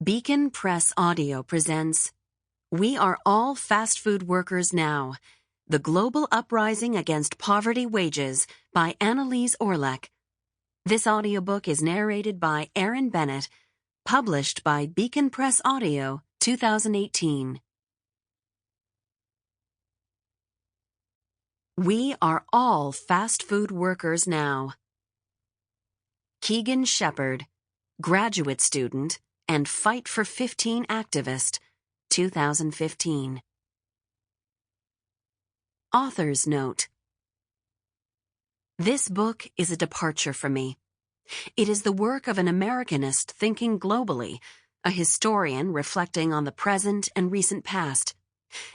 Beacon Press Audio presents We Are All Fast Food Workers Now, The Global Uprising Against Poverty Wages by Annelise Orleck. This audiobook is narrated by Erin Bennett, published by Beacon Press Audio, 2018. We Are All Fast Food Workers Now. Keegan Shepard, graduate student, and Fight for 15 activist, 2015. Author's note. This book is a departure for me. It is the work of an Americanist thinking globally, a historian reflecting on the present and recent past.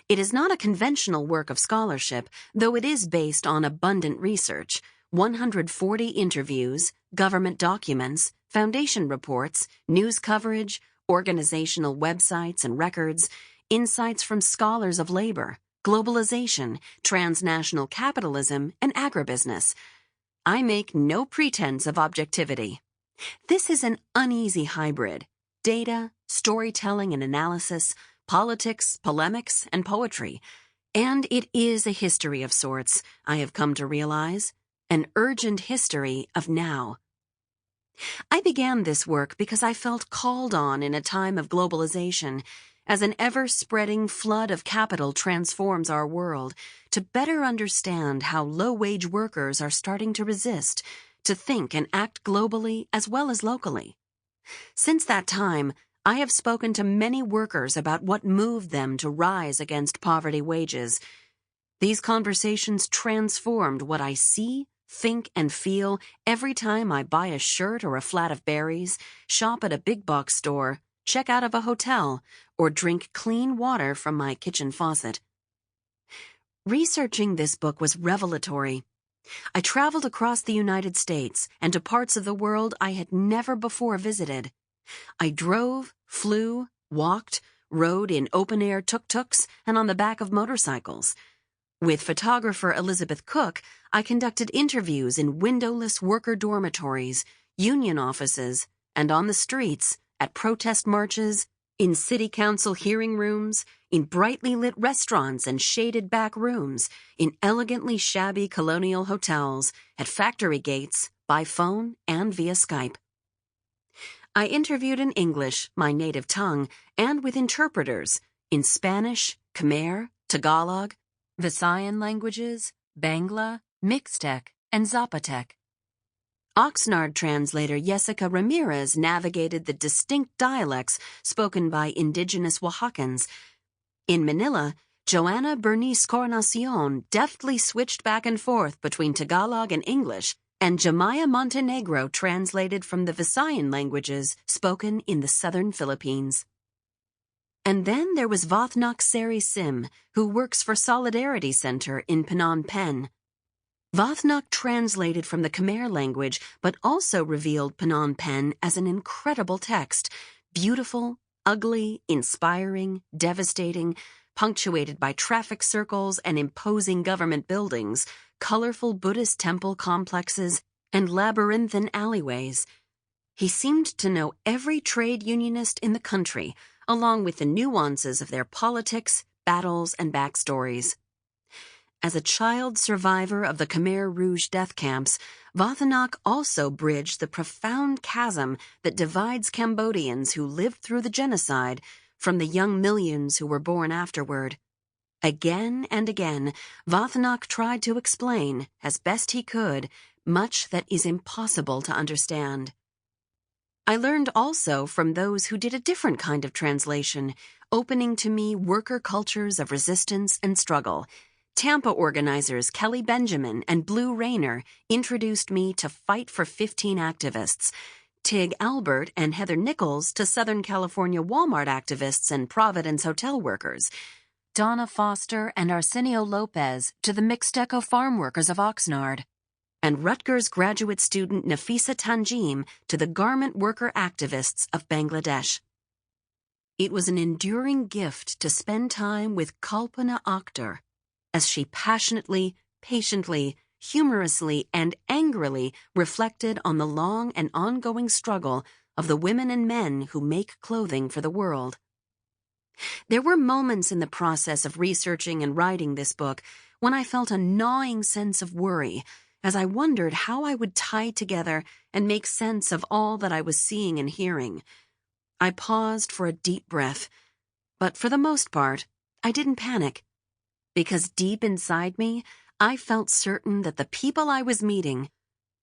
It is not a conventional work of scholarship, though it is based on abundant research, 140 interviews, government documents, foundation reports, news coverage, organizational websites and records, insights from scholars of labor, globalization, transnational capitalism, and agribusiness. I make no pretense of objectivity. This is an uneasy hybrid: data, storytelling and analysis, politics, polemics, and poetry. And it is a history of sorts, I have come to realize, an urgent history of now. I began this work because I felt called on in a time of globalization, as an ever-spreading flood of capital transforms our world, to better understand how low-wage workers are starting to resist, to think and act globally as well as locally. Since that time, I have spoken to many workers about what moved them to rise against poverty wages. These conversations transformed what I see, think, and feel every time I buy a shirt or a flat of berries, shop at a big box store, check out of a hotel, or drink clean water from my kitchen faucet. Researching this book was revelatory. I traveled across the United States and to parts of the world I had never before visited. I drove, flew, walked, rode in open-air tuk-tuks and on the back of motorcycles. With photographer Elizabeth Cook, I conducted interviews in windowless worker dormitories, union offices, and on the streets, at protest marches, in city council hearing rooms, in brightly lit restaurants and shaded back rooms, in elegantly shabby colonial hotels, at factory gates, by phone and via Skype. I interviewed in English, my native tongue, and with interpreters in Spanish, Khmer, Tagalog, Visayan languages, Bangla, Mixtec, and Zapotec. Oxnard translator Jessica Ramirez navigated the distinct dialects spoken by indigenous Oaxacans. In Manila, Joanna Bernice Coronacion deftly switched back and forth between Tagalog and English, and Jamaya Montenegro translated from the Visayan languages spoken in the southern Philippines. And then there was Vathnak Seri Sim, who works for Solidarity Center in Phnom Penh. Vathnak translated from the Khmer language, but also revealed Phnom Penh as an incredible text, beautiful, ugly, inspiring, devastating, punctuated by traffic circles and imposing government buildings, colorful Buddhist temple complexes, and labyrinthine alleyways. He seemed to know every trade unionist in the country, along with the nuances of their politics, battles, and backstories. As a child survivor of the Khmer Rouge death camps, Vathnak also bridged the profound chasm that divides Cambodians who lived through the genocide from the young millions who were born afterward. Again and again, Vathnak tried to explain, as best he could, much that is impossible to understand. I learned also from those who did a different kind of translation, opening to me worker cultures of resistance and struggle. Tampa organizers Kelly Benjamin and Blue Rayner introduced me to Fight for 15 activists, Tig Albert and Heather Nichols to Southern California Walmart activists and Providence hotel workers, Donna Foster and Arsenio Lopez to the Mixteco farm workers of Oxnard, and Rutgers graduate student Nafisa Tanjim to the garment worker activists of Bangladesh. It was an enduring gift to spend time with Kalpana Akhtar, as she passionately, patiently, humorously, and angrily reflected on the long and ongoing struggle of the women and men who make clothing for the world. There were moments in the process of researching and writing this book when I felt a gnawing sense of worry as I wondered how I would tie together and make sense of all that I was seeing and hearing. I paused for a deep breath, but for the most part, I didn't panic, because deep inside me, I felt certain that the people I was meeting,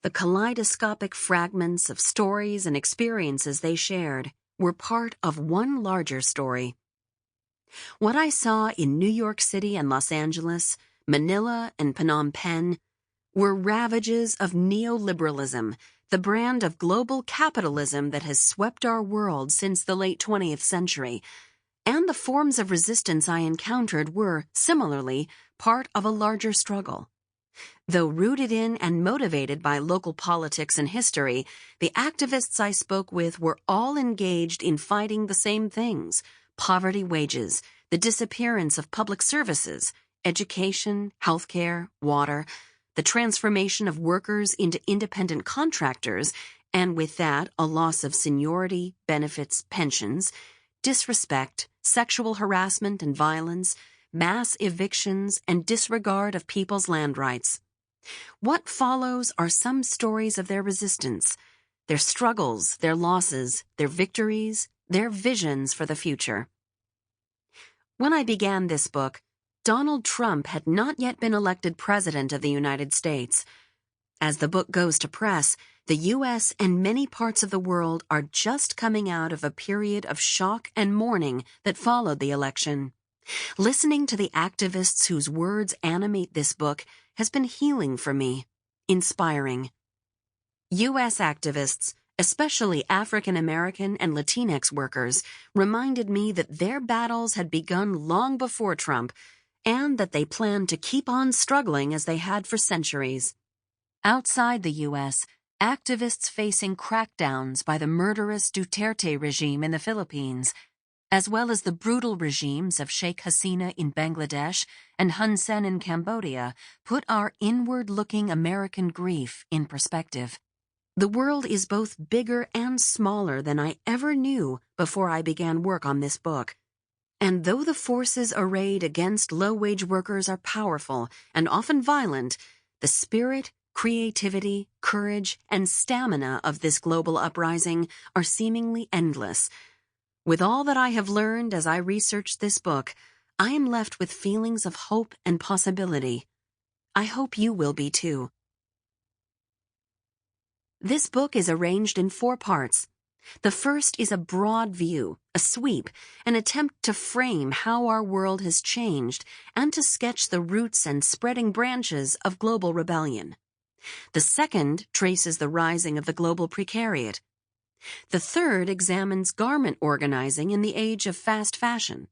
the kaleidoscopic fragments of stories and experiences they shared, were part of one larger story. What I saw in New York City and Los Angeles, Manila and Phnom Penh, were ravages of neoliberalism, the brand of global capitalism that has swept our world since the late 20th century, and the forms of resistance I encountered were, similarly, part of a larger struggle. Though rooted in and motivated by local politics and history, the activists I spoke with were all engaged in fighting the same things: poverty wages, the disappearance of public services, education, healthcare, water, the transformation of workers into independent contractors, and with that, a loss of seniority, benefits, pensions, disrespect, sexual harassment and violence, mass evictions, and disregard of people's land rights. What follows are some stories of their resistance, their struggles, their losses, their victories, their visions for the future. When I began this book, Donald Trump had not yet been elected President of the United States. As the book goes to press, the U.S. and many parts of the world are just coming out of a period of shock and mourning that followed the election. Listening to the activists whose words animate this book has been healing for me, inspiring. U.S. activists, especially African American and Latinx workers, reminded me that their battles had begun long before Trump, and that they planned to keep on struggling as they had for centuries. Outside the U.S., activists facing crackdowns by the murderous Duterte regime in the Philippines, as well as the brutal regimes of Sheikh Hasina in Bangladesh and Hun Sen in Cambodia, put our inward-looking American grief in perspective. The world is both bigger and smaller than I ever knew before I began work on this book. And though the forces arrayed against low-wage workers are powerful and often violent, the spirit, creativity, courage, and stamina of this global uprising are seemingly endless. With all that I have learned as I researched this book, I am left with feelings of hope and possibility. I hope you will be too. This book is arranged in 4 parts. The first is a broad view, a sweep, an attempt to frame how our world has changed and to sketch the roots and spreading branches of global rebellion. The second traces the rising of the global precariat. The third examines garment organizing in the age of fast fashion.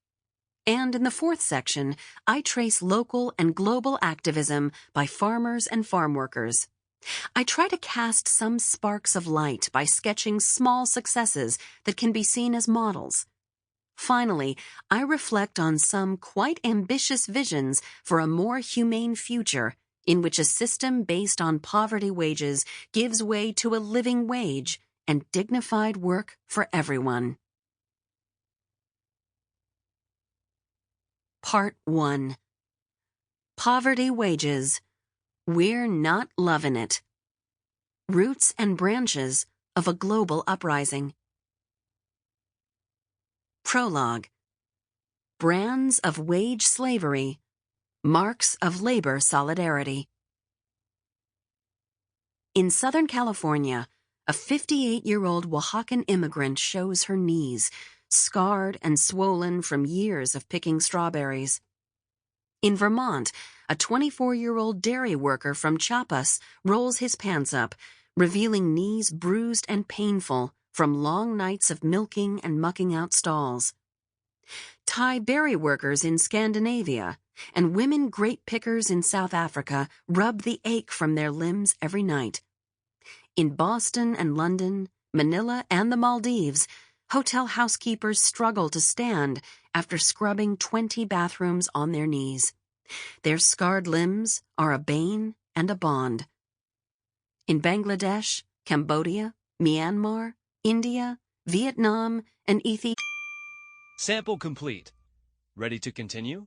And in the 4th section, I trace local and global activism by farmers and farm workers. I try to cast some sparks of light by sketching small successes that can be seen as models. Finally, I reflect on some quite ambitious visions for a more humane future in which a system based on poverty wages gives way to a living wage and dignified work for everyone. Part 1. Poverty Wages. We're Not Lovin' It. Roots and Branches of a Global Uprising. Prologue. Brands of Wage Slavery. Marks of Labor Solidarity. In Southern California, a 58-year-old Oaxacan immigrant shows her knees, scarred and swollen from years of picking strawberries. In Vermont, a 24-year-old dairy worker from Chiapas rolls his pants up, revealing knees bruised and painful from long nights of milking and mucking out stalls. Thai berry workers in Scandinavia and women grape pickers in South Africa rub the ache from their limbs every night. In Boston and London, Manila and the Maldives, hotel housekeepers struggle to stand after scrubbing 20 bathrooms on their knees. Their scarred limbs are a bane and a bond. In Bangladesh, Cambodia, Myanmar, India, Vietnam, and Ethiopia. Sample complete. Ready to continue?